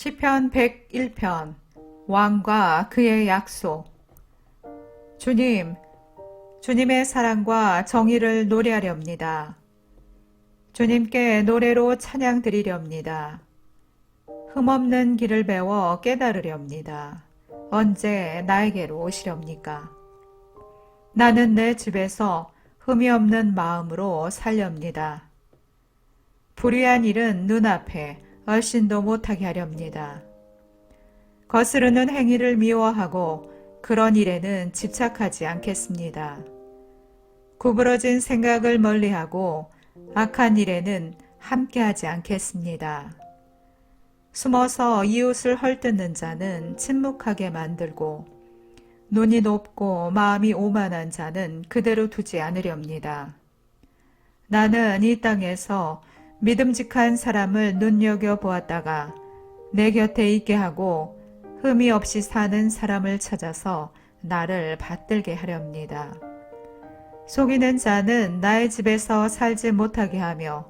시편 101편 왕과 그의 약속. 주님, 주님의 사랑과 정의를 노래하렵니다. 주님께 노래로 찬양 드리렵니다. 흠없는 길을 배워 깨달으렵니다. 언제 나에게로 오시렵니까? 나는 내 집에서 흠이 없는 마음으로 살렵니다. 불의한 일은 눈앞에 얼씬도 못하게 하렵니다. 거스르는 행위를 미워하고 그런 일에는 집착하지 않겠습니다. 구부러진 생각을 멀리하고 악한 일에는 함께하지 않겠습니다. 숨어서 이웃을 헐뜯는 자는 침묵하게 만들고 눈이 높고 마음이 오만한 자는 그대로 두지 않으렵니다. 나는 이 땅에서 믿음직한 사람을 눈여겨보았다가 내 곁에 있게 하고 흠이 없이 사는 사람을 찾아서 나를 받들게 하렵니다. 속이는 자는 나의 집에서 살지 못하게 하며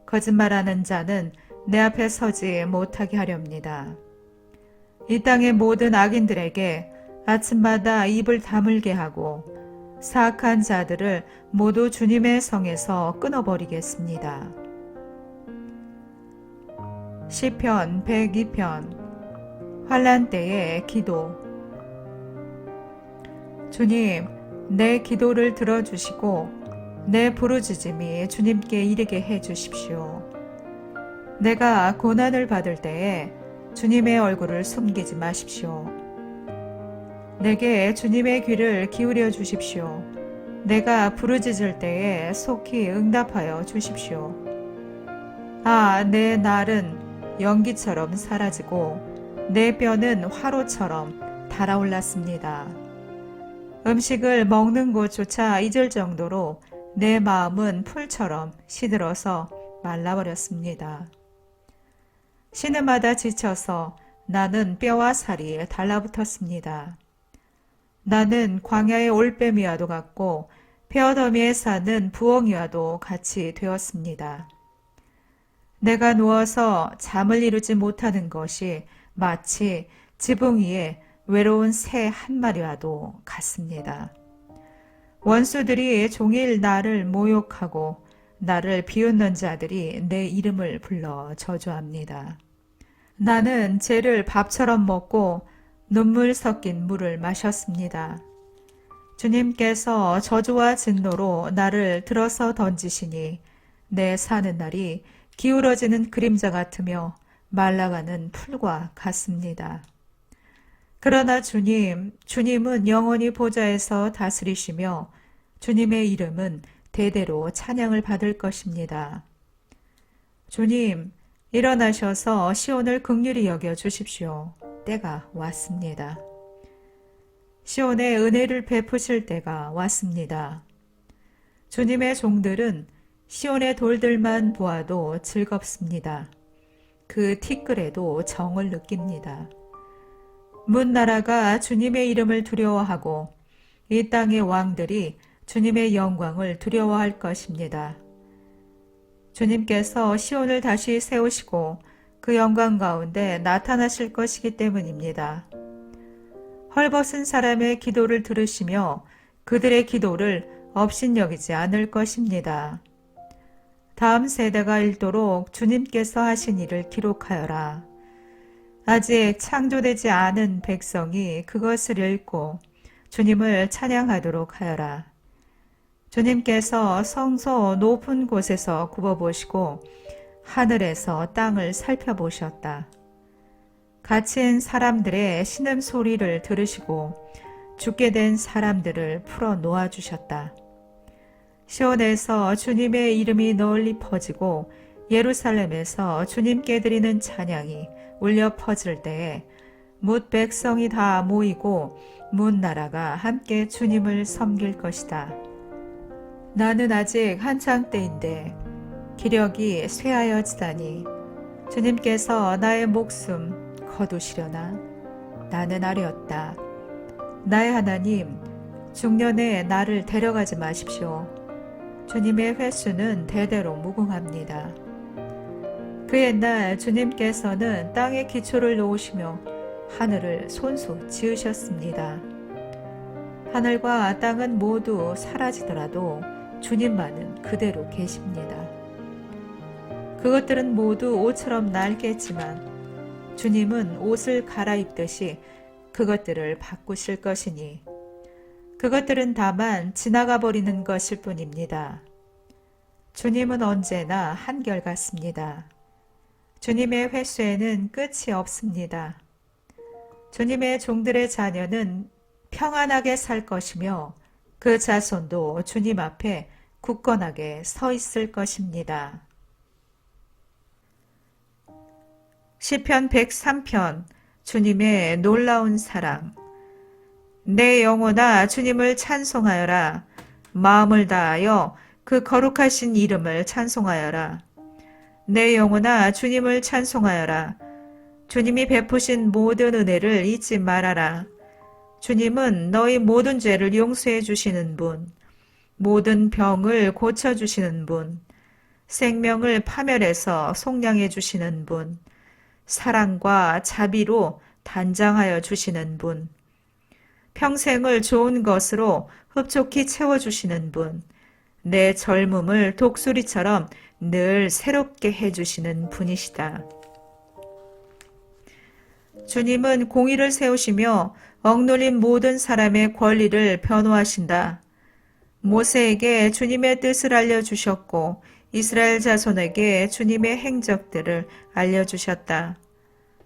거짓말하는 자는 내 앞에 서지 못하게 하렵니다. 이 땅의 모든 악인들에게 아침마다 입을 다물게 하고 사악한 자들을 모두 주님의 성에서 끊어버리겠습니다. 시편 102편 환난 때의 기도. 주님, 내 기도를 들어주시고 내 부르짖음이 주님께 이르게 해주십시오. 내가 고난을 받을 때에 주님의 얼굴을 숨기지 마십시오. 내게 주님의 귀를 기울여 주십시오. 내가 부르짖을 때에 속히 응답하여 주십시오. 내 날은 연기처럼 사라지고 내 뼈는 화로처럼 달아올랐습니다. 음식을 먹는 곳조차 잊을 정도로 내 마음은 풀처럼 시들어서 말라버렸습니다. 신음하다 지쳐서 나는 뼈와 살이 달라붙었습니다. 나는 광야의 올빼미와도 같고 폐허더미에 사는 부엉이와도 같이 되었습니다. 내가 누워서 잠을 이루지 못하는 것이 마치 지붕 위에 외로운 새 한 마리와도 같습니다. 원수들이 종일 나를 모욕하고 나를 비웃는 자들이 내 이름을 불러 저주합니다. 나는 쟤를 밥처럼 먹고 눈물 섞인 물을 마셨습니다. 주님께서 저주와 진노로 나를 들어서 던지시니 내 사는 날이 기울어지는 그림자 같으며 말라가는 풀과 같습니다. 그러나 주님은 영원히 보좌에서 다스리시며 주님의 이름은 대대로 찬양을 받을 것입니다. 주님, 일어나셔서 시온을 긍휼히 여겨 주십시오. 때가 왔습니다. 시온에 은혜를 베푸실 때가 왔습니다. 주님의 종들은 시온의 돌들만 보아도 즐겁습니다. 그 티끌에도 정을 느낍니다. 문나라가 주님의 이름을 두려워하고 이 땅의 왕들이 주님의 영광을 두려워할 것입니다. 주님께서 시온을 다시 세우시고 그 영광 가운데 나타나실 것이기 때문입니다. 헐벗은 사람의 기도를 들으시며 그들의 기도를 업신여기지 않을 것입니다. 다음 세대가 읽도록 주님께서 하신 일을 기록하여라. 아직 창조되지 않은 백성이 그것을 읽고 주님을 찬양하도록 하여라. 주님께서 성소 높은 곳에서 굽어보시고 하늘에서 땅을 살펴보셨다. 갇힌 사람들의 신음소리를 들으시고 죽게 된 사람들을 풀어 놓아주셨다. 시온에서 주님의 이름이 널리 퍼지고 예루살렘에서 주님께 드리는 찬양이 울려 퍼질 때에 뭇 백성이 다 모이고 문나라가 함께 주님을 섬길 것이다. 나는 아직 한창 때인데 기력이 쇠하여지다니 주님께서 나의 목숨 거두시려나? 나는 아뢰었다. 나의 하나님, 중년에 나를 데려가지 마십시오. 주님의 횟수는 대대로 무궁합니다. 그 옛날 주님께서는 땅에 기초를 놓으시며 하늘을 손수 지으셨습니다. 하늘과 땅은 모두 사라지더라도 주님만은 그대로 계십니다. 그것들은 모두 옷처럼 낡겠지만 주님은 옷을 갈아입듯이 그것들을 바꾸실 것이니 그것들은 다만 지나가 버리는 것일 뿐입니다. 주님은 언제나 한결같습니다. 주님의 횟수에는 끝이 없습니다. 주님의 종들의 자녀는 평안하게 살 것이며 그 자손도 주님 앞에 굳건하게 서 있을 것입니다. 시편 103편 주님의 놀라운 사랑. 내 영혼아 주님을 찬송하여라. 마음을 다하여 그 거룩하신 이름을 찬송하여라. 내 영혼아 주님을 찬송하여라. 주님이 베푸신 모든 은혜를 잊지 말아라. 주님은 너희 모든 죄를 용서해 주시는 분, 모든 병을 고쳐주시는 분, 생명을 파멸해서 속량해 주시는 분, 사랑과 자비로 단장하여 주시는 분, 평생을 좋은 것으로 흡족히 채워주시는 분, 내 젊음을 독수리처럼 늘 새롭게 해주시는 분이시다. 주님은 공의를 세우시며 억눌린 모든 사람의 권리를 변호하신다. 모세에게 주님의 뜻을 알려주셨고 이스라엘 자손에게 주님의 행적들을 알려주셨다.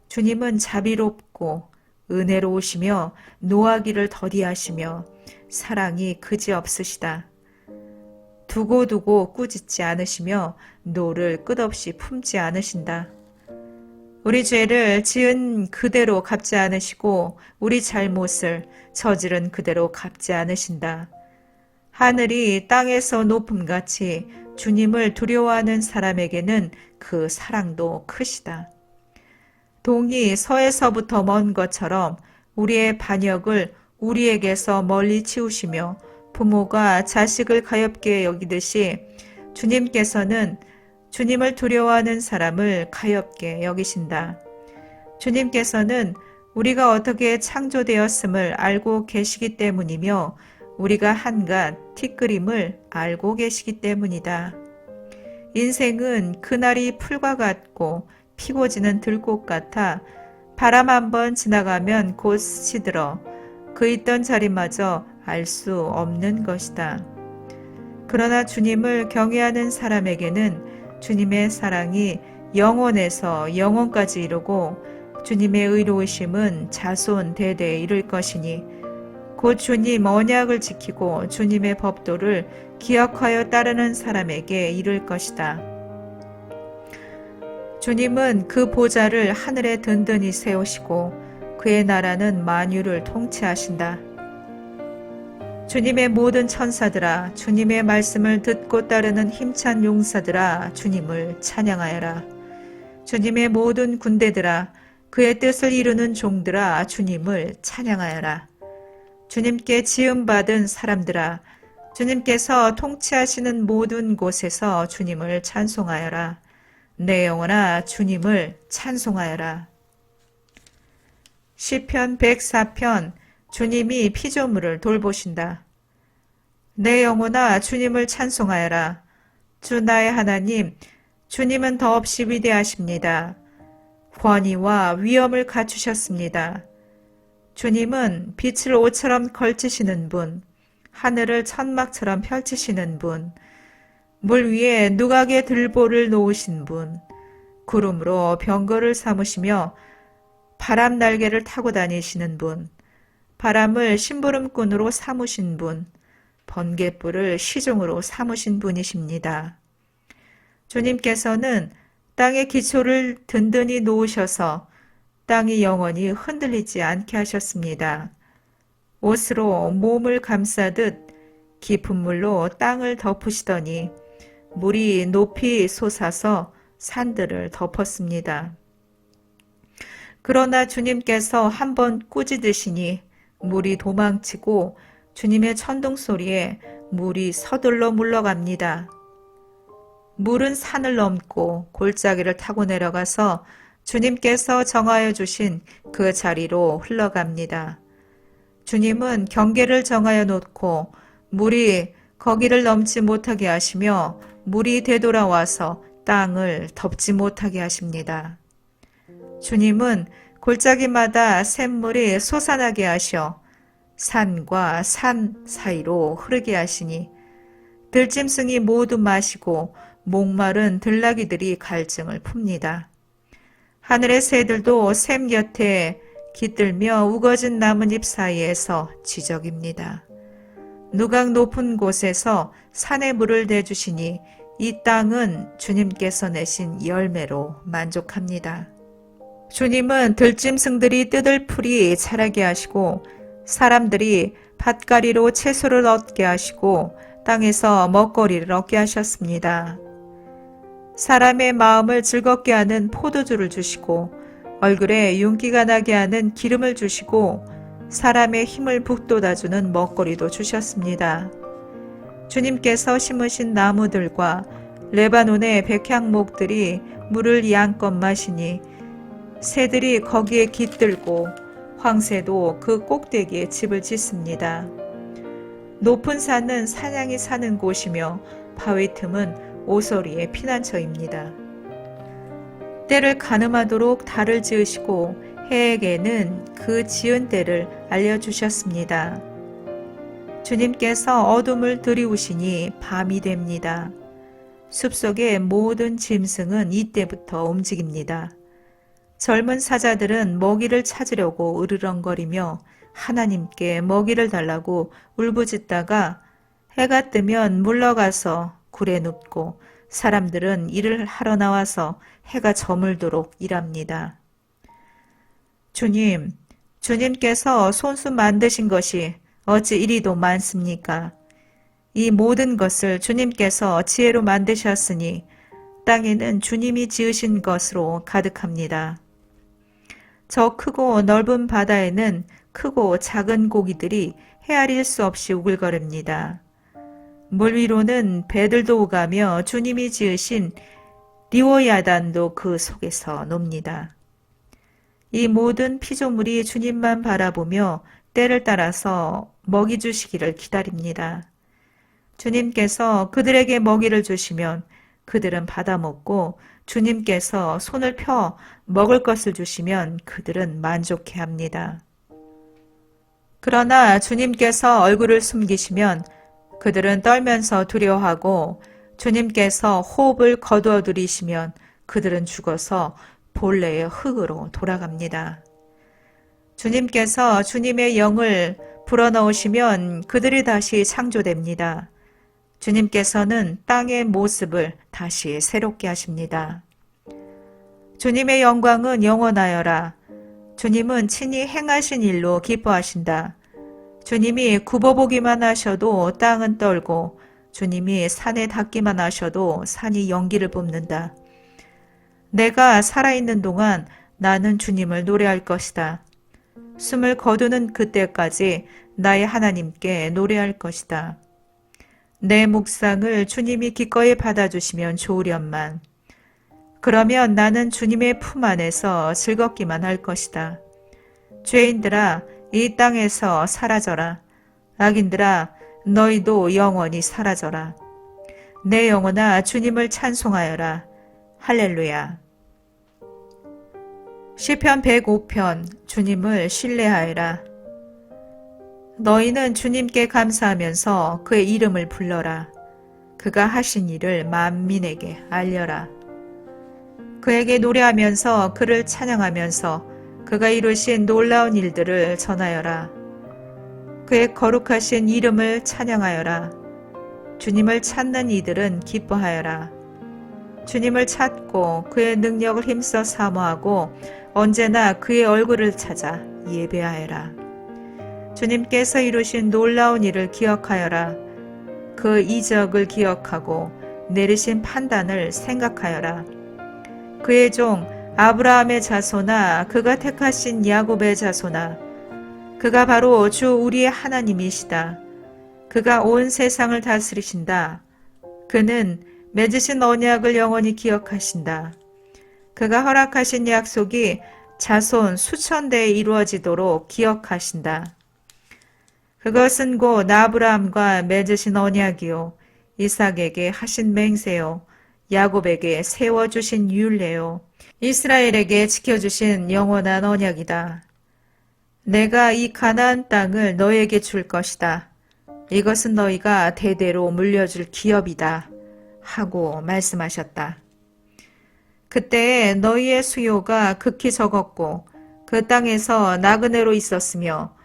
주님은 자비롭고 은혜로우시며 노하기를 더디하시며 사랑이 그지없으시다. 두고두고 꾸짖지 않으시며 노를 끝없이 품지 않으신다. 우리 죄를 지은 그대로 갚지 않으시고 우리 잘못을 저지른 그대로 갚지 않으신다. 하늘이 땅에서 높음같이 주님을 두려워하는 사람에게는 그 사랑도 크시다. 동이 서에서부터 먼 것처럼 우리의 반역을 우리에게서 멀리 치우시며 부모가 자식을 가엾게 여기듯이 주님께서는 주님을 두려워하는 사람을 가엾게 여기신다. 주님께서는 우리가 어떻게 창조되었음을 알고 계시기 때문이며 우리가 한갓 티끌임을 알고 계시기 때문이다. 인생은 그날이 풀과 같고 피고 지는 들꽃 같아 바람 한번 지나가면 곧 시들어 그 있던 자리마저 알 수 없는 것이다. 그러나 주님을 경외하는 사람에게는 주님의 사랑이 영원에서 영원까지 이루고 주님의 의로우심은 자손 대대에 이를 것이니 곧 주님 언약을 지키고 주님의 법도를 기억하여 따르는 사람에게 이를 것이다. 주님은 그 보좌를 하늘에 든든히 세우시고 그의 나라는 만유를 통치하신다. 주님의 모든 천사들아, 주님의 말씀을 듣고 따르는 힘찬 용사들아, 주님을 찬양하여라. 주님의 모든 군대들아, 그의 뜻을 이루는 종들아, 주님을 찬양하여라. 주님께 지음받은 사람들아, 주님께서 통치하시는 모든 곳에서 주님을 찬송하여라. 내 영혼아, 주님을 찬송하여라. 시편 104편 주님이 피조물을 돌보신다. 내 영혼아 주님을 찬송하여라. 주 나의 하나님, 주님은 더없이 위대하십니다. 권위와 위엄을 갖추셨습니다. 주님은 빛을 옷처럼 걸치시는 분, 하늘을 천막처럼 펼치시는 분, 물 위에 누각의 들보를 놓으신 분, 구름으로 병거를 삼으시며 바람 날개를 타고 다니시는 분, 바람을 심부름꾼으로 삼으신 분, 번갯불을 시종으로 삼으신 분이십니다. 주님께서는 땅의 기초를 든든히 놓으셔서 땅이 영원히 흔들리지 않게 하셨습니다. 옷으로 몸을 감싸듯 깊은 물로 땅을 덮으시더니 물이 높이 솟아서 산들을 덮었습니다. 그러나 주님께서 한번 꾸짖으시니 물이 도망치고 주님의 천둥 소리에 물이 서둘러 물러갑니다. 물은 산을 넘고 골짜기를 타고 내려가서 주님께서 정하여 주신 그 자리로 흘러갑니다. 주님은 경계를 정하여 놓고 물이 거기를 넘지 못하게 하시며 물이 되돌아와서 땅을 덮지 못하게 하십니다. 주님은 골짜기마다 샘물이 솟아나게 하셔 산과 산 사이로 흐르게 하시니 들짐승이 모두 마시고 목마른 들나귀들이 갈증을 풉니다. 하늘의 새들도 샘 곁에 깃들며 우거진 나뭇잎 사이에서 지적입니다. 누각 높은 곳에서 산의 물을 대주시니 이 땅은 주님께서 내신 열매로 만족합니다. 주님은 들짐승들이 뜯을 풀이 자라게 하시고 사람들이 밭가리로 채소를 얻게 하시고 땅에서 먹거리를 얻게 하셨습니다. 사람의 마음을 즐겁게 하는 포도주를 주시고 얼굴에 윤기가 나게 하는 기름을 주시고 사람의 힘을 북돋아주는 먹거리도 주셨습니다. 주님께서 심으신 나무들과 레바논의 백향목들이 물을 양껏 마시니 새들이 거기에 깃들고 황새도 그 꼭대기에 집을 짓습니다. 높은 산은 사냥이 사는 곳이며 바위 틈은 오소리의 피난처입니다. 때를 가늠하도록 달을 지으시고 해에게는 그 지은 때를 알려주셨습니다. 주님께서 어둠을 들이우시니 밤이 됩니다. 숲속의 모든 짐승은 이때부터 움직입니다. 젊은 사자들은 먹이를 찾으려고 으르렁거리며 하나님께 먹이를 달라고 울부짖다가 해가 뜨면 물러가서 굴에 눕고 사람들은 일을 하러 나와서 해가 저물도록 일합니다. 주님께서 손수 만드신 것이 어찌 이리도 많습니까? 이 모든 것을 주님께서 지혜로 만드셨으니 땅에는 주님이 지으신 것으로 가득합니다. 저 크고 넓은 바다에는 크고 작은 고기들이 헤아릴 수 없이 우글거립니다. 물 위로는 배들도 오가며 주님이 지으신 리오야단도 그 속에서 놉니다. 이 모든 피조물이 주님만 바라보며 때를 따라서 먹이 주시기를 기다립니다. 주님께서 그들에게 먹이를 주시면 그들은 받아먹고 주님께서 손을 펴 먹을 것을 주시면 그들은 만족해합니다. 그러나 주님께서 얼굴을 숨기시면 그들은 떨면서 두려워하고 주님께서 호흡을 거두어 들이시면 그들은 죽어서 본래의 흙으로 돌아갑니다. 주님께서 주님의 영을 불어넣으시면 그들이 다시 창조됩니다. 주님께서는 땅의 모습을 다시 새롭게 하십니다. 주님의 영광은 영원하여라. 주님은 친히 행하신 일로 기뻐하신다. 주님이 굽어보기만 하셔도 땅은 떨고 주님이 산에 닿기만 하셔도 산이 연기를 뿜는다. 내가 살아있는 동안 나는 주님을 노래할 것이다. 숨을 거두는 그때까지 나의 하나님께 노래할 것이다. 내 묵상을 주님이 기꺼이 받아주시면 좋으련만. 그러면 나는 주님의 품 안에서 즐겁기만 할 것이다. 죄인들아, 이 땅에서 사라져라. 악인들아, 너희도 영원히 사라져라. 내 영혼아, 주님을 찬송하여라. 할렐루야. 시편 105편, 주님을 신뢰하여라. 너희는 주님께 감사하면서 그의 이름을 불러라. 그가 하신 일을 만민에게 알려라. 그에게 노래하면서 그를 찬양하면서 그가 이루신 놀라운 일들을 전하여라. 그의 거룩하신 이름을 찬양하여라. 주님을 찾는 이들은 기뻐하여라. 주님을 찾고 그의 능력을 힘써 사모하고 언제나 그의 얼굴을 찾아 예배하여라. 주님께서 이루신 놀라운 일을 기억하여라. 그 이적을 기억하고 내리신 판단을 생각하여라. 그의 종 아브라함의 자손아, 그가 택하신 야곱의 자손아, 그가 바로 주 우리의 하나님이시다. 그가 온 세상을 다스리신다. 그는 맺으신 언약을 영원히 기억하신다. 그가 허락하신 약속이 자손 수천 대에 이루어지도록 기억하신다. 그것은 곧 아브라함과 맺으신 언약이요, 이삭에게 하신 맹세요, 야곱에게 세워주신 율례요, 이스라엘에게 지켜주신 영원한 언약이다. 내가 이 가나안 땅을 너에게 줄 것이다. 이것은 너희가 대대로 물려줄 기업이다. 하고 말씀하셨다. 그때에 너희의 수요가 극히 적었고 그 땅에서 나그네로 있었으며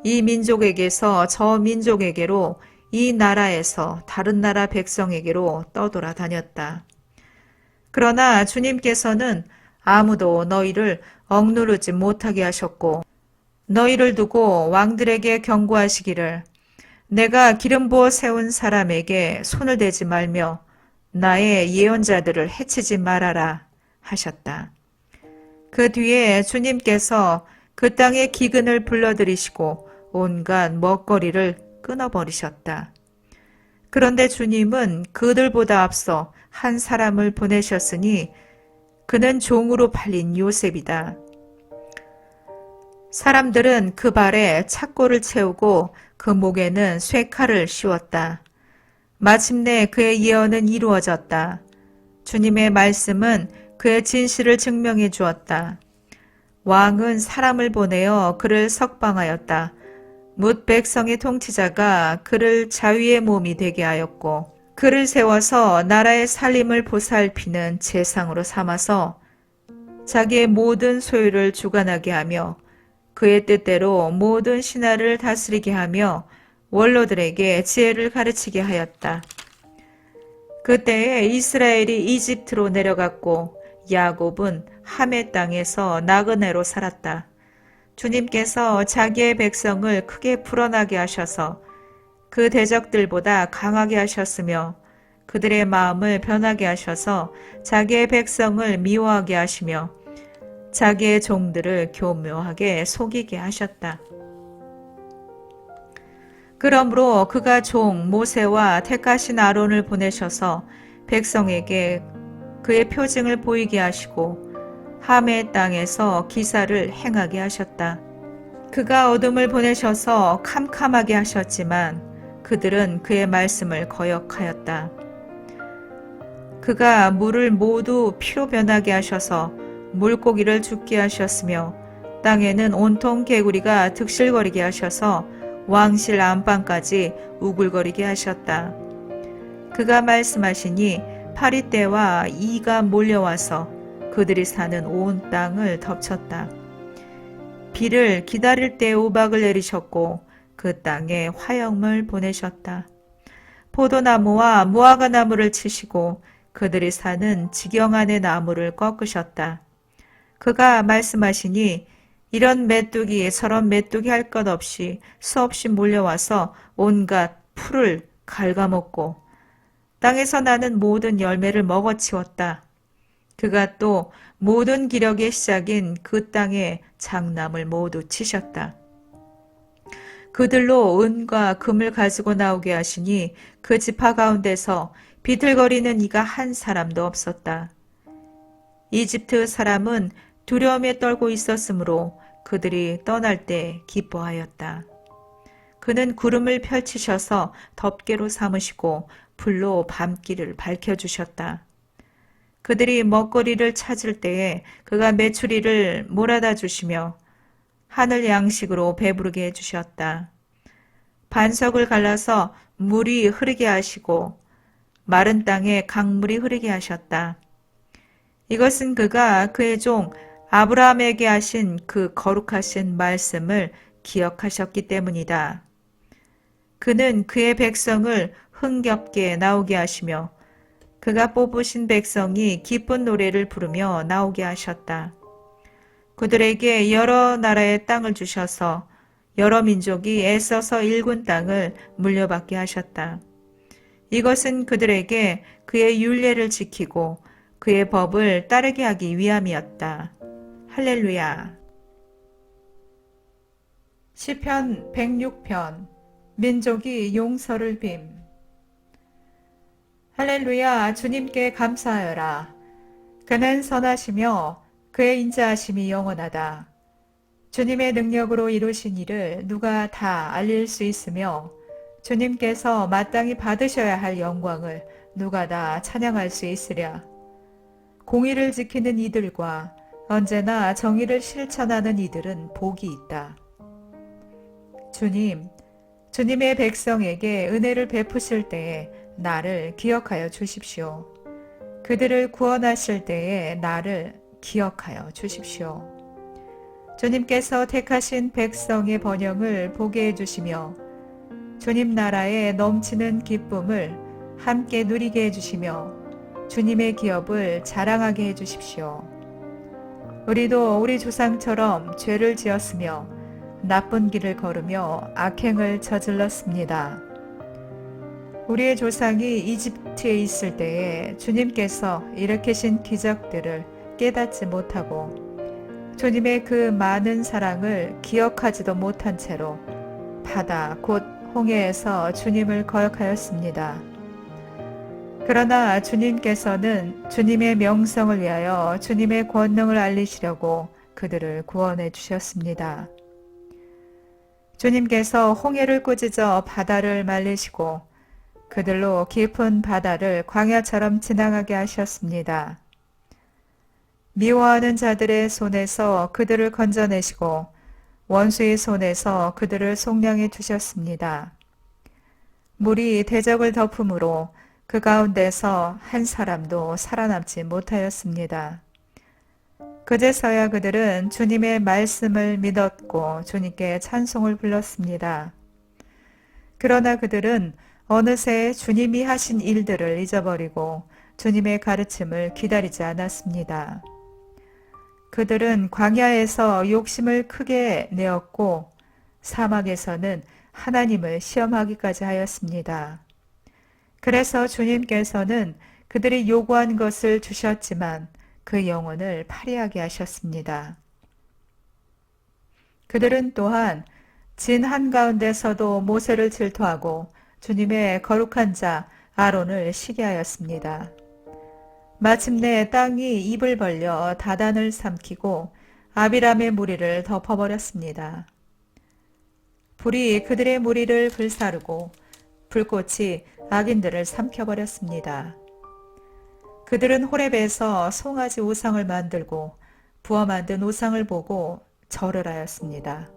이 민족에게서 저 민족에게로 이 나라에서 다른 나라 백성에게로 떠돌아다녔다. 그러나 주님께서는 아무도 너희를 억누르지 못하게 하셨고 너희를 두고 왕들에게 경고하시기를 내가 기름 부어 세운 사람에게 손을 대지 말며 나의 예언자들을 해치지 말아라 하셨다. 그 뒤에 주님께서 그 땅의 기근을 불러들이시고 온갖 먹거리를 끊어버리셨다. 그런데 주님은 그들보다 앞서 한 사람을 보내셨으니 그는 종으로 팔린 요셉이다. 사람들은 그 발에 착고를 채우고 그 목에는 쇠칼을 씌웠다. 마침내 그의 예언은 이루어졌다. 주님의 말씀은 그의 진실을 증명해 주었다. 왕은 사람을 보내어 그를 석방하였다. 뭇 백성의 통치자가 그를 자위의 몸이 되게 하였고 그를 세워서 나라의 살림을 보살피는 재상으로 삼아서 자기의 모든 소유를 주관하게 하며 그의 뜻대로 모든 신하를 다스리게 하며 원로들에게 지혜를 가르치게 하였다. 그때에 이스라엘이 이집트로 내려갔고 야곱은 함의 땅에서 나그네로 살았다. 주님께서 자기의 백성을 크게 불어나게 하셔서 그 대적들보다 강하게 하셨으며 그들의 마음을 변하게 하셔서 자기의 백성을 미워하게 하시며 자기의 종들을 교묘하게 속이게 하셨다. 그러므로 그가 종 모세와 택하신 아론을 보내셔서 백성에게 그의 표징을 보이게 하시고 함의 땅에서 기사를 행하게 하셨다. 그가 어둠을 보내셔서 캄캄하게 하셨지만 그들은 그의 말씀을 거역하였다. 그가 물을 모두 피로 변하게 하셔서 물고기를 죽게 하셨으며 땅에는 온통 개구리가 득실거리게 하셔서 왕실 안방까지 우글거리게 하셨다. 그가 말씀하시니 파리떼와 이가 몰려와서 그들이 사는 온 땅을 덮쳤다. 비를 기다릴 때 우박을 내리셨고 그 땅에 화염을 보내셨다. 포도나무와 무화과나무를 치시고 그들이 사는 지경안의 나무를 꺾으셨다. 그가 말씀하시니 이런 메뚜기 저런 메뚜기 할 것 없이 수없이 몰려와서 온갖 풀을 갉아먹고 땅에서 나는 모든 열매를 먹어치웠다. 그가 또 모든 기력의 시작인 그 땅에 장남을 모두 치셨다. 그들로 은과 금을 가지고 나오게 하시니 그 지파 가운데서 비틀거리는 이가 한 사람도 없었다. 이집트 사람은 두려움에 떨고 있었으므로 그들이 떠날 때 기뻐하였다. 그는 구름을 펼치셔서 덮개로 삼으시고 불로 밤길을 밝혀주셨다. 그들이 먹거리를 찾을 때에 그가 메추리를 몰아다 주시며 하늘 양식으로 배부르게 해주셨다. 반석을 갈라서 물이 흐르게 하시고 마른 땅에 강물이 흐르게 하셨다. 이것은 그가 그의 종 아브라함에게 하신 그 거룩하신 말씀을 기억하셨기 때문이다. 그는 그의 백성을 흥겹게 나오게 하시며 그가 뽑으신 백성이 기쁜 노래를 부르며 나오게 하셨다. 그들에게 여러 나라의 땅을 주셔서 여러 민족이 애써서 일군 땅을 물려받게 하셨다. 이것은 그들에게 그의 율례를 지키고 그의 법을 따르게 하기 위함이었다. 할렐루야. 시편 106편 민족이 용서를 빔. 할렐루야, 주님께 감사하여라. 그는 선하시며 그의 인자하심이 영원하다. 주님의 능력으로 이루신 일을 누가 다 알릴 수 있으며 주님께서 마땅히 받으셔야 할 영광을 누가 다 찬양할 수 있으랴. 공의를 지키는 이들과 언제나 정의를 실천하는 이들은 복이 있다. 주님의 백성에게 은혜를 베푸실 때에 나를 기억하여 주십시오. 그들을 구원하실 때에 나를 기억하여 주십시오. 주님께서 택하신 백성의 번영을 보게 해주시며 주님 나라의 넘치는 기쁨을 함께 누리게 해주시며 주님의 기업을 자랑하게 해주십시오. 우리도 우리 조상처럼 죄를 지었으며 나쁜 길을 걸으며 악행을 저질렀습니다. 우리의 조상이 이집트에 있을 때에 주님께서 일으키신 기적들을 깨닫지 못하고 주님의 그 많은 사랑을 기억하지도 못한 채로 바다 곧 홍해에서 주님을 거역하였습니다. 그러나 주님께서는 주님의 명성을 위하여 주님의 권능을 알리시려고 그들을 구원해 주셨습니다. 주님께서 홍해를 꾸짖어 바다를 말리시고 그들로 깊은 바다를 광야처럼 지나가게 하셨습니다. 미워하는 자들의 손에서 그들을 건져내시고 원수의 손에서 그들을 속량해 주셨습니다. 물이 대적을 덮음으로 그 가운데서 한 사람도 살아남지 못하였습니다. 그제서야 그들은 주님의 말씀을 믿었고 주님께 찬송을 불렀습니다. 그러나 그들은 어느새 주님이 하신 일들을 잊어버리고 주님의 가르침을 기다리지 않았습니다. 그들은 광야에서 욕심을 크게 내었고 사막에서는 하나님을 시험하기까지 하였습니다. 그래서 주님께서는 그들이 요구한 것을 주셨지만 그 영혼을 파리하게 하셨습니다. 그들은 또한 진 한가운데서도 모세를 질투하고 주님의 거룩한 자 아론을 시기하였습니다. 마침내 땅이 입을 벌려 다단을 삼키고 아비람의 무리를 덮어버렸습니다. 불이 그들의 무리를 불사르고 불꽃이 악인들을 삼켜버렸습니다. 그들은 호렙에서 송아지 우상을 만들고 부어 만든 우상을 보고 절을 하였습니다.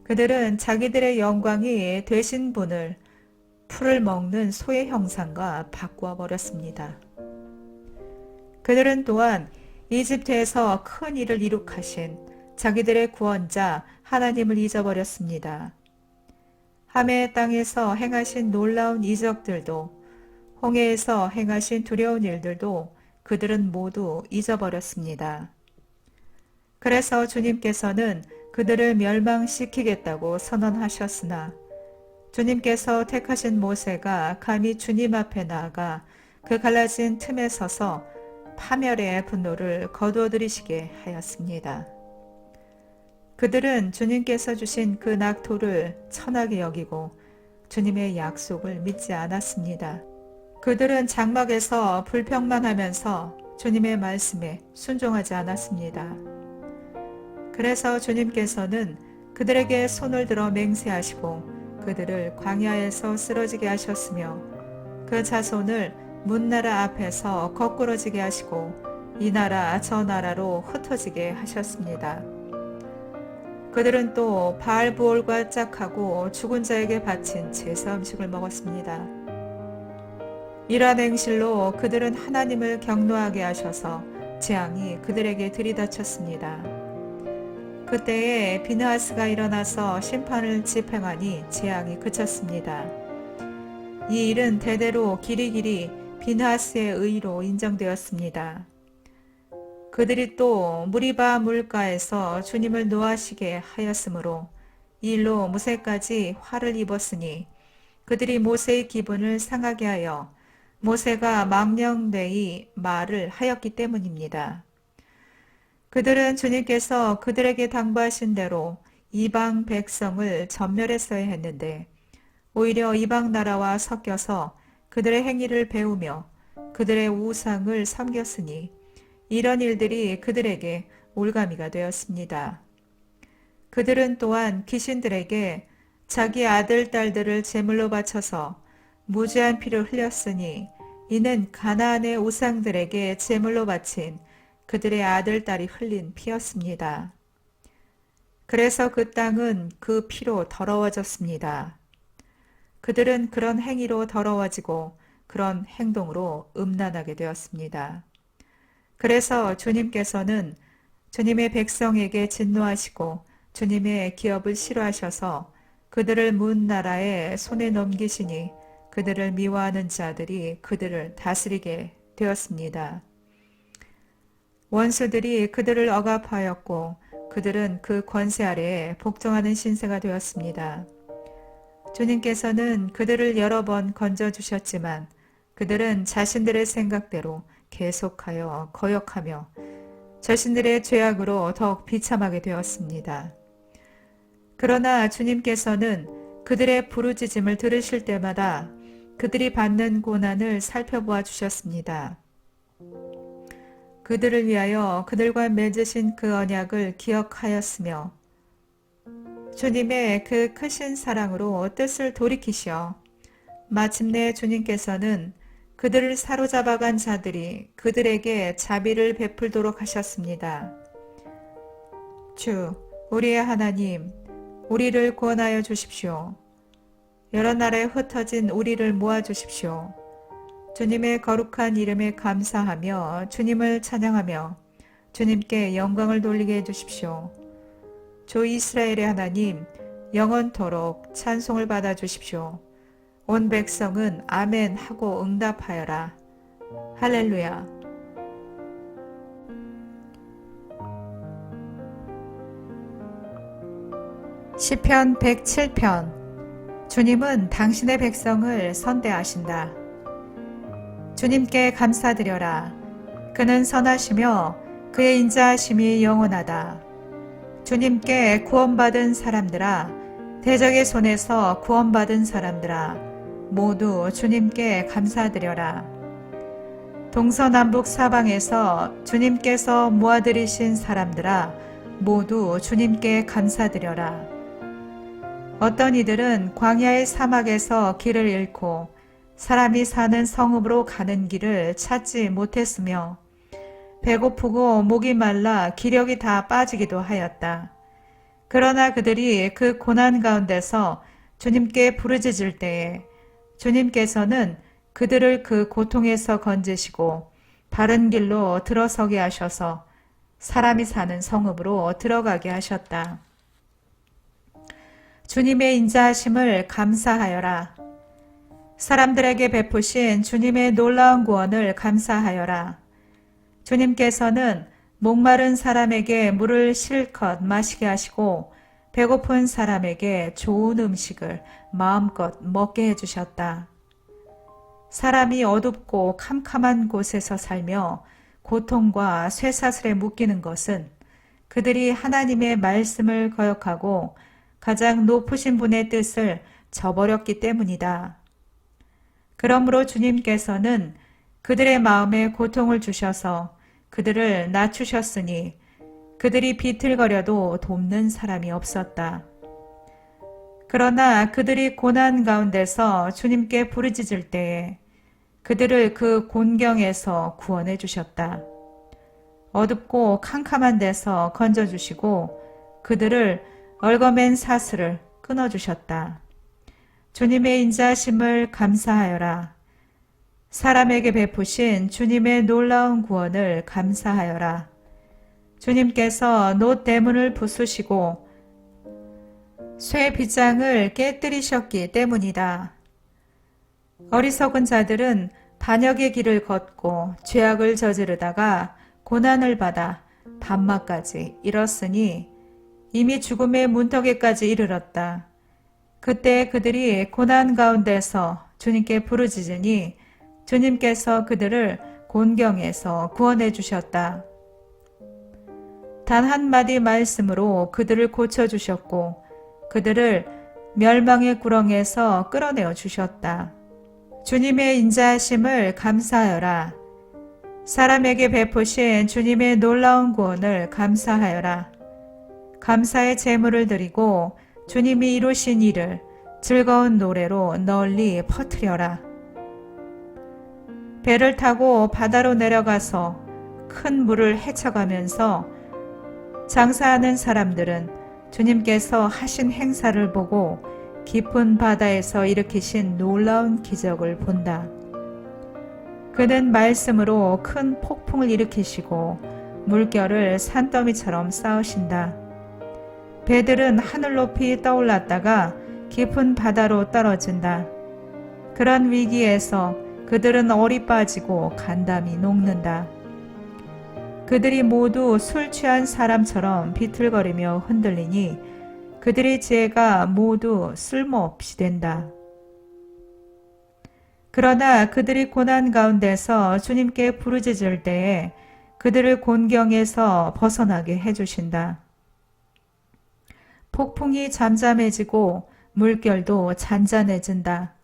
그들은 자기들의 영광이 되신 분을 풀을 먹는 소의 형상과 바꾸어 버렸습니다. 그들은 또한 이집트에서 큰 일을 이룩하신 자기들의 구원자 하나님을 잊어버렸습니다. 함의 땅에서 행하신 놀라운 이적들도 홍해에서 행하신 두려운 일들도 그들은 모두 잊어버렸습니다. 그래서 주님께서는 그들을 멸망시키겠다고 선언하셨으나 주님께서 택하신 모세가 감히 주님 앞에 나아가 그 갈라진 틈에 서서 파멸의 분노를 거두어들이시게 하였습니다. 그들은 주님께서 주신 그 낙토를 천하게 여기고 주님의 약속을 믿지 않았습니다. 그들은 장막에서 불평만 하면서 주님의 말씀에 순종하지 않았습니다. 그래서 주님께서는 그들에게 손을 들어 맹세하시고 그들을 광야에서 쓰러지게 하셨으며 그 자손을 문나라 앞에서 거꾸러지게 하시고 이 나라 저 나라로 흩어지게 하셨습니다. 그들은 또 바알부올과 짝하고 죽은 자에게 바친 제사 음식을 먹었습니다. 이러한 행실로 그들은 하나님을 경노하게 하셔서 재앙이 그들에게 들이닥쳤습니다. 그때에 비느하스가 일어나서 심판을 집행하니 재앙이 그쳤습니다. 이 일은 대대로 길이길이 비느하스의 의로 인정되었습니다. 그들이 또 무리바 물가에서 주님을 노하시게 하였으므로 이 일로 모세까지 화를 입었으니 그들이 모세의 기분을 상하게 하여 모세가 망령되이 말을 하였기 때문입니다. 그들은 주님께서 그들에게 당부하신 대로 이방 백성을 전멸했어야 했는데 오히려 이방 나라와 섞여서 그들의 행위를 배우며 그들의 우상을 섬겼으니 이런 일들이 그들에게 올가미가 되었습니다. 그들은 또한 귀신들에게 자기 아들, 딸들을 제물로 바쳐서 무죄한 피를 흘렸으니 이는 가나안의 우상들에게 제물로 바친 그들의 아들, 딸이 흘린 피였습니다. 그래서 그 땅은 그 피로 더러워졌습니다. 그들은 그런 행위로 더러워지고 그런 행동으로 음란하게 되었습니다. 그래서 주님께서는 주님의 백성에게 진노하시고 주님의 기업을 싫어하셔서 그들을 문 나라에 손에 넘기시니 그들을 미워하는 자들이 그들을 다스리게 되었습니다. 원수들이 그들을 억압하였고 그들은 그 권세 아래에 복종하는 신세가 되었습니다. 주님께서는 그들을 여러 번 건져주셨지만 그들은 자신들의 생각대로 계속하여 거역하며 자신들의 죄악으로 더욱 비참하게 되었습니다. 그러나 주님께서는 그들의 부르짖음을 들으실 때마다 그들이 받는 고난을 살펴보아 주셨습니다. 그들을 위하여 그들과 맺으신 그 언약을 기억하였으며 주님의 그 크신 사랑으로 뜻을 돌이키시어 마침내 주님께서는 그들을 사로잡아간 자들이 그들에게 자비를 베풀도록 하셨습니다. 주, 우리의 하나님, 우리를 구원하여 주십시오. 여러 나라에 흩어진 우리를 모아주십시오. 주님의 거룩한 이름에 감사하며 주님을 찬양하며 주님께 영광을 돌리게 해주십시오. 주 이스라엘의 하나님, 영원토록 찬송을 받아 주십시오. 온 백성은 아멘 하고 응답하여라. 할렐루야. 시편 107편. 주님은 당신의 백성을 선대하신다. 주님께 감사드려라. 그는 선하시며 그의 인자하심이 영원하다. 주님께 구원받은 사람들아, 대적의 손에서 구원받은 사람들아, 모두 주님께 감사드려라. 동서남북 사방에서 주님께서 모아들이신 사람들아, 모두 주님께 감사드려라. 어떤 이들은 광야의 사막에서 길을 잃고 사람이 사는 성읍으로 가는 길을 찾지 못했으며 배고프고 목이 말라 기력이 다 빠지기도 하였다. 그러나 그들이 그 고난 가운데서 주님께 부르짖을 때에 주님께서는 그들을 그 고통에서 건지시고 바른 길로 들어서게 하셔서 사람이 사는 성읍으로 들어가게 하셨다. 주님의 인자하심을 감사하여라. 사람들에게 베푸신 주님의 놀라운 구원을 감사하여라. 주님께서는 목마른 사람에게 물을 실컷 마시게 하시고 배고픈 사람에게 좋은 음식을 마음껏 먹게 해주셨다. 사람이 어둡고 캄캄한 곳에서 살며 고통과 쇠사슬에 묶이는 것은 그들이 하나님의 말씀을 거역하고 가장 높으신 분의 뜻을 저버렸기 때문이다. 그러므로 주님께서는 그들의 마음에 고통을 주셔서 그들을 낮추셨으니 그들이 비틀거려도 돕는 사람이 없었다. 그러나 그들이 고난 가운데서 주님께 부르짖을 때에 그들을 그 곤경에서 구원해 주셨다. 어둡고 캄캄한 데서 건져주시고 그들을 얽어맨 사슬을 끊어주셨다. 주님의 인자하심을 감사하여라. 사람에게 베푸신 주님의 놀라운 구원을 감사하여라. 주님께서 놋 대문을 부수시고 쇠 빗장을 깨뜨리셨기 때문이다. 어리석은 자들은 반역의 길을 걷고 죄악을 저지르다가 고난을 받아 밤낮까지 이뤘으니 이미 죽음의 문턱에까지 이르렀다. 그때 그들이 고난 가운데서 주님께 부르짖으니 주님께서 그들을 곤경에서 구원해 주셨다. 단 한마디 말씀으로 그들을 고쳐주셨고 그들을 멸망의 구렁에서 끌어내어 주셨다. 주님의 인자하심을 감사하여라. 사람에게 베푸신 주님의 놀라운 구원을 감사하여라. 감사의 제물을 드리고 주님이 이루신 일을 즐거운 노래로 널리 퍼뜨려라. 배를 타고 바다로 내려가서 큰 물을 헤쳐가면서 장사하는 사람들은 주님께서 하신 행사를 보고 깊은 바다에서 일으키신 놀라운 기적을 본다. 그는 말씀으로 큰 폭풍을 일으키시고 물결을 산더미처럼 쌓으신다. 배들은 하늘 높이 떠올랐다가 깊은 바다로 떨어진다. 그런 위기에서 그들은 얼이 빠지고 간담이 녹는다. 그들이 모두 술 취한 사람처럼 비틀거리며 흔들리니 그들의 지혜가 모두 쓸모없이 된다. 그러나 그들이 고난 가운데서 주님께 부르짖을 때에 그들을 곤경에서 벗어나게 해주신다. 폭풍이 잠잠해지고 물결도 잔잔해진다.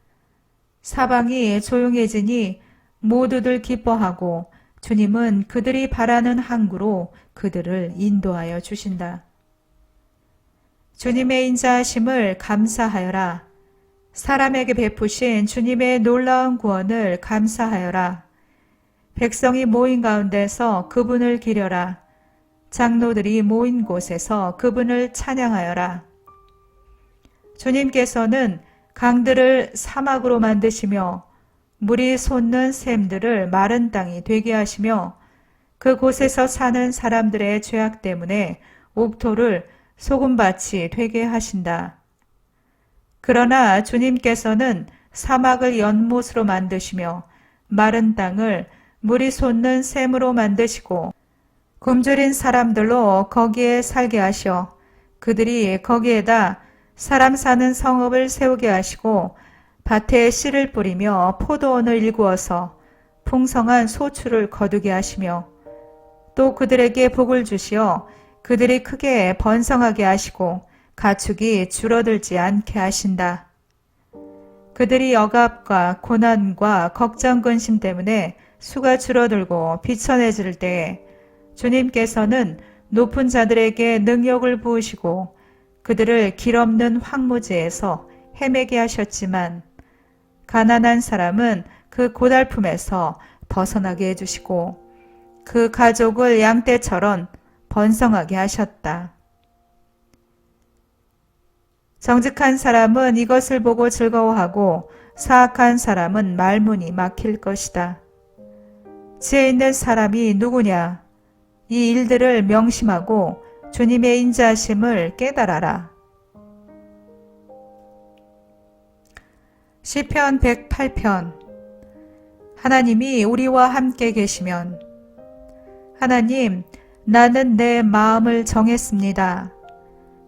사방이 조용해지니 모두들 기뻐하고 주님은 그들이 바라는 항구로 그들을 인도하여 주신다. 주님의 인자하심을 감사하여라. 사람에게 베푸신 주님의 놀라운 구원을 감사하여라. 백성이 모인 가운데서 그분을 기려라. 장로들이 모인 곳에서 그분을 찬양하여라. 주님께서는 강들을 사막으로 만드시며 물이 솟는 샘들을 마른 땅이 되게 하시며 그곳에서 사는 사람들의 죄악 때문에 옥토를 소금밭이 되게 하신다. 그러나 주님께서는 사막을 연못으로 만드시며 마른 땅을 물이 솟는 샘으로 만드시고 굶주린 사람들로 거기에 살게 하셔 그들이 거기에다 사람 사는 성읍을 세우게 하시고 밭에 씨를 뿌리며 포도원을 일구어서 풍성한 소출을 거두게 하시며 또 그들에게 복을 주시어 그들이 크게 번성하게 하시고 가축이 줄어들지 않게 하신다. 그들이 억압과 고난과 걱정 근심 때문에 수가 줄어들고 비천해질 때에 주님께서는 높은 자들에게 능력을 부으시고 그들을 길 없는 황무지에서 헤매게 하셨지만 가난한 사람은 그 고달픔에서 벗어나게 해주시고 그 가족을 양떼처럼 번성하게 하셨다. 정직한 사람은 이것을 보고 즐거워하고 사악한 사람은 말문이 막힐 것이다. 지혜 있는 사람이 누구냐? 이 일들을 명심하고 주님의 인자하심을 깨달아라. 시편 108편. 하나님이 우리와 함께 계시면. 하나님, 나는 내 마음을 정했습니다.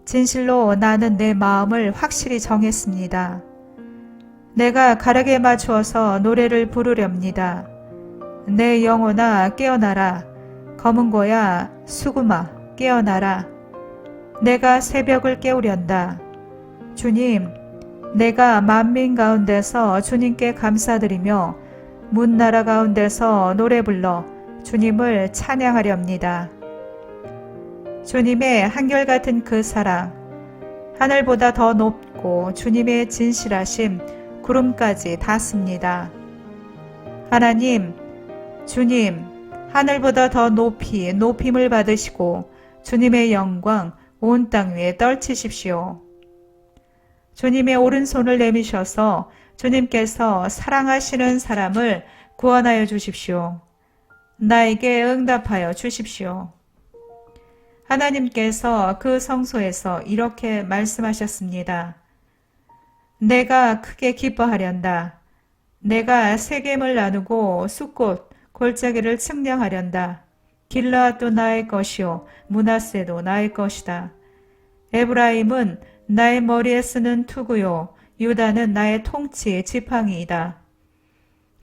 진실로 나는 내 마음을 확실히 정했습니다. 내가 가르게 맞추어서 노래를 부르렵니다. 내 영혼아 깨어나라. 검은 고야 수구마 깨어나라. 내가 새벽을 깨우련다. 주님, 내가 만민 가운데서 주님께 감사드리며 문나라 가운데서 노래 불러 주님을 찬양하렵니다. 주님의 한결같은 그 사랑, 하늘보다 더 높고 주님의 진실하심 구름까지 닿습니다. 하나님, 주님, 하늘보다 더 높이 높임을 받으시고 주님의 영광 온 땅 위에 떨치십시오. 주님의 오른손을 내미셔서 주님께서 사랑하시는 사람을 구원하여 주십시오. 나에게 응답하여 주십시오. 하나님께서 그 성소에서 이렇게 말씀하셨습니다. 내가 크게 기뻐하련다. 내가 세겜을 나누고 숫꽃 골짜기를 측량하련다. 길라앗도 나의 것이요 므낫세도 나의 것이다. 에브라임은 나의 머리에 쓰는 투구요 유다는 나의 통치 지팡이이다.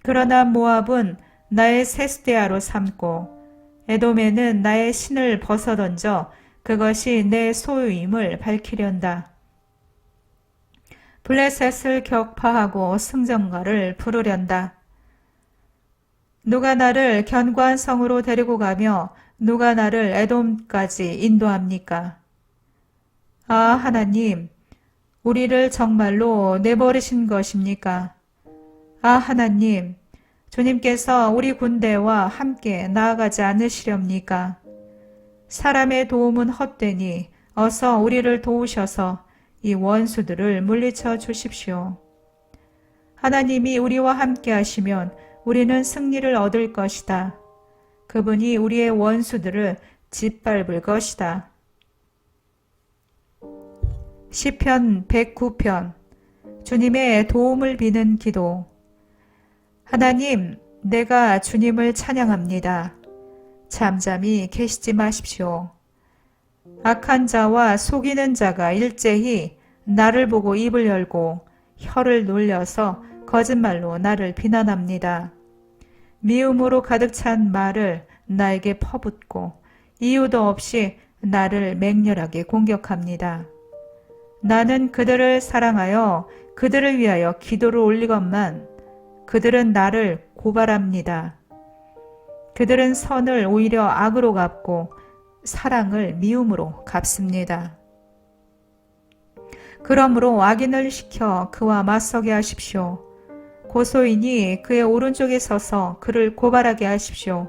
그러나 모압은 나의 세스대야로 삼고 에돔에는 나의 신을 벗어던져 그것이 내 소유임을 밝히련다. 블레셋을 격파하고 승전가를 부르련다. 누가 나를 견고한 성으로 데리고 가며 누가 나를 에돔까지 인도합니까? 아, 하나님, 우리를 정말로 내버리신 것입니까? 아, 하나님, 주님께서 우리 군대와 함께 나아가지 않으시렵니까? 사람의 도움은 헛되니 어서 우리를 도우셔서 이 원수들을 물리쳐 주십시오. 하나님이 우리와 함께 하시면 우리는 승리를 얻을 것이다. 그분이 우리의 원수들을 짓밟을 것이다. 시편 109편 주님의 도움을 비는 기도. 하나님, 내가 주님을 찬양합니다. 잠잠히 계시지 마십시오. 악한 자와 속이는 자가 일제히 나를 보고 입을 열고 혀를 놀려서 거짓말로 나를 비난합니다. 미움으로 가득 찬 말을 나에게 퍼붓고 이유도 없이 나를 맹렬하게 공격합니다. 나는 그들을 사랑하여 그들을 위하여 기도를 올리건만 그들은 나를 고발합니다. 그들은 선을 오히려 악으로 갚고 사랑을 미움으로 갚습니다. 그러므로 악인을 시켜 그와 맞서게 하십시오. 고소인이 그의 오른쪽에 서서 그를 고발하게 하십시오.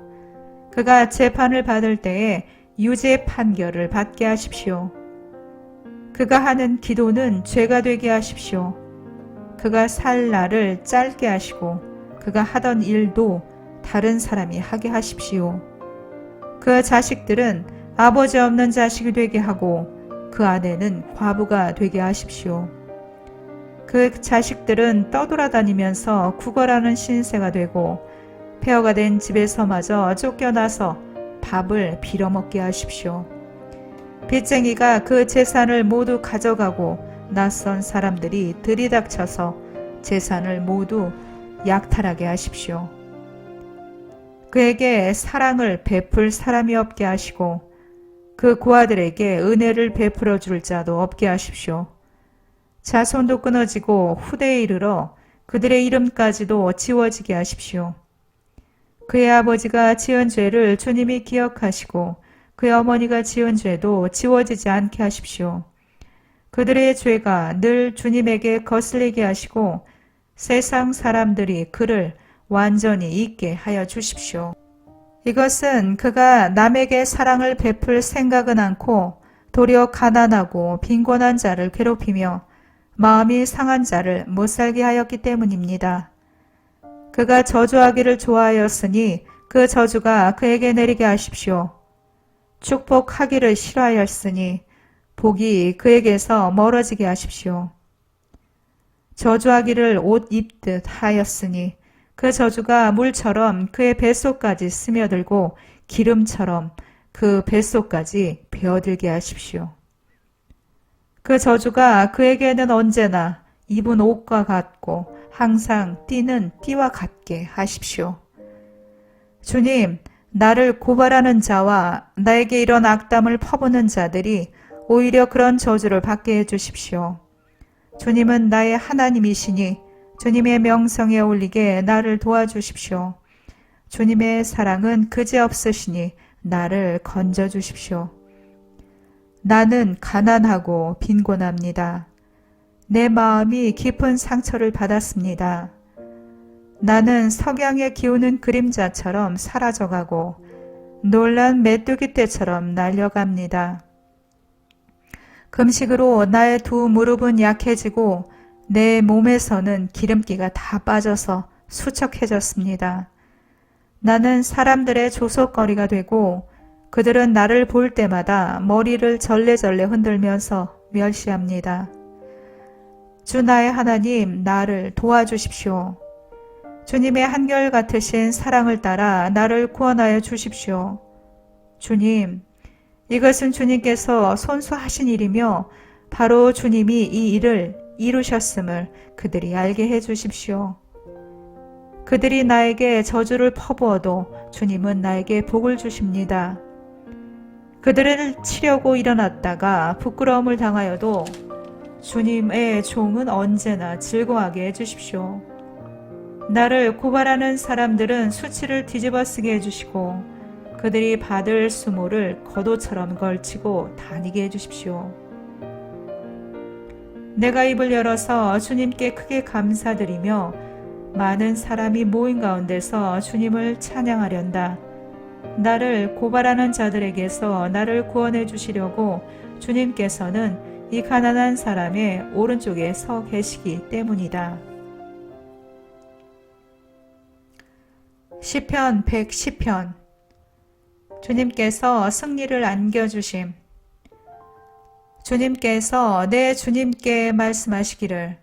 그가 재판을 받을 때에 유죄 판결을 받게 하십시오. 그가 하는 기도는 죄가 되게 하십시오. 그가 살 날을 짧게 하시고 그가 하던 일도 다른 사람이 하게 하십시오. 그 자식들은 아버지 없는 자식이 되게 하고 그 아내는 과부가 되게 하십시오. 그 자식들은 떠돌아다니면서 구걸하는 신세가 되고 폐허가 된 집에서마저 쫓겨나서 밥을 빌어먹게 하십시오. 빚쟁이가 그 재산을 모두 가져가고 낯선 사람들이 들이닥쳐서 재산을 모두 약탈하게 하십시오. 그에게 사랑을 베풀 사람이 없게 하시고 그 고아들에게 은혜를 베풀어 줄 자도 없게 하십시오. 자손도 끊어지고 후대에 이르러 그들의 이름까지도 지워지게 하십시오. 그의 아버지가 지은 죄를 주님이 기억하시고 그의 어머니가 지은 죄도 지워지지 않게 하십시오. 그들의 죄가 늘 주님에게 거슬리게 하시고 세상 사람들이 그를 완전히 잊게 하여 주십시오. 이것은 그가 남에게 사랑을 베풀 생각은 않고 도리어 가난하고 빈곤한 자를 괴롭히며 마음이 상한 자를 못살게 하였기 때문입니다. 그가 저주하기를 좋아하였으니 그 저주가 그에게 내리게 하십시오. 축복하기를 싫어하였으니 복이 그에게서 멀어지게 하십시오. 저주하기를 옷 입듯 하였으니 그 저주가 물처럼 그의 뱃속까지 스며들고 기름처럼 그 뱃속까지 베어들게 하십시오. 그 저주가 그에게는 언제나 입은 옷과 같고 항상 띠는 띠와 같게 하십시오. 주님, 나를 고발하는 자와 나에게 이런 악담을 퍼부는 자들이 오히려 그런 저주를 받게 해주십시오. 주님은 나의 하나님이시니 주님의 명성에 올리게 나를 도와주십시오. 주님의 사랑은 그지없으시니 나를 건져주십시오. 나는 가난하고 빈곤합니다. 내 마음이 깊은 상처를 받았습니다. 나는 석양에 기우는 그림자처럼 사라져가고 놀란 메뚜기 떼처럼 날려갑니다. 금식으로 나의 두 무릎은 약해지고 내 몸에서는 기름기가 다 빠져서 수척해졌습니다. 나는 사람들의 조속거리가 되고 그들은 나를 볼 때마다 머리를 절레절레 흔들면서 멸시합니다. 주 나의 하나님, 나를 도와주십시오. 주님의 한결같으신 사랑을 따라 나를 구원하여 주십시오. 주님, 이것은 주님께서 손수하신 일이며 바로 주님이 이 일을 이루셨음을 그들이 알게 해 주십시오. 그들이 나에게 저주를 퍼부어도 주님은 나에게 복을 주십니다. 그들을 치려고 일어났다가 부끄러움을 당하여도 주님의 종은 언제나 즐거워하게 해주십시오. 나를 고발하는 사람들은 수치를 뒤집어 쓰게 해주시고 그들이 받을 수모를 겉옷처럼 걸치고 다니게 해주십시오. 내가 입을 열어서 주님께 크게 감사드리며 많은 사람이 모인 가운데서 주님을 찬양하련다. 나를 고발하는 자들에게서 나를 구원해 주시려고 주님께서는 이 가난한 사람의 오른쪽에 서 계시기 때문이다. 시편 110편. 주님께서 승리를 안겨주심. 주님께서 내 주님께 말씀하시기를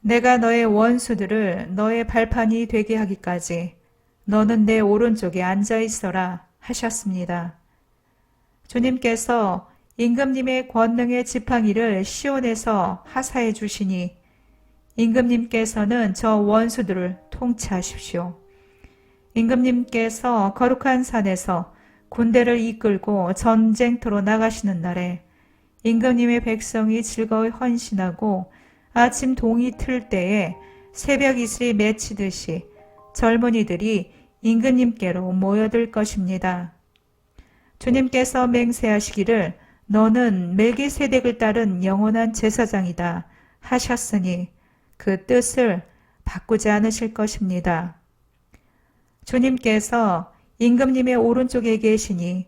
내가 너의 원수들을 너의 발판이 되게 하기까지 너는 내 오른쪽에 앉아 있어라 하셨습니다. 주님께서 임금님의 권능의 지팡이를 시온에서 하사해 주시니 임금님께서는 저 원수들을 통치하십시오. 임금님께서 거룩한 산에서 군대를 이끌고 전쟁터로 나가시는 날에 임금님의 백성이 즐거이 헌신하고 아침 동이 틀 때에 새벽 이슬이 맺히듯이 젊은이들이 임금님께로 모여들 것입니다. 주님께서 맹세하시기를 너는 멜기세덱을 따른 영원한 제사장이다 하셨으니 그 뜻을 바꾸지 않으실 것입니다. 주님께서 임금님의 오른쪽에 계시니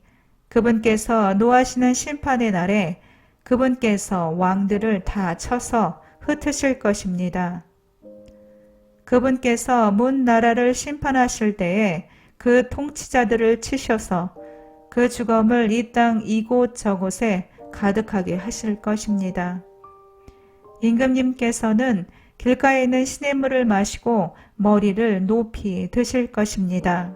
그분께서 노하시는 심판의 날에 그분께서 왕들을 다 쳐서 흩으실 것입니다. 그분께서 문 나라를 심판하실 때에 그 통치자들을 치셔서 그 주검을 이 땅 이곳저곳에 가득하게 하실 것입니다. 임금님께서는 길가에 있는 시냇물을 마시고 머리를 높이 드실 것입니다.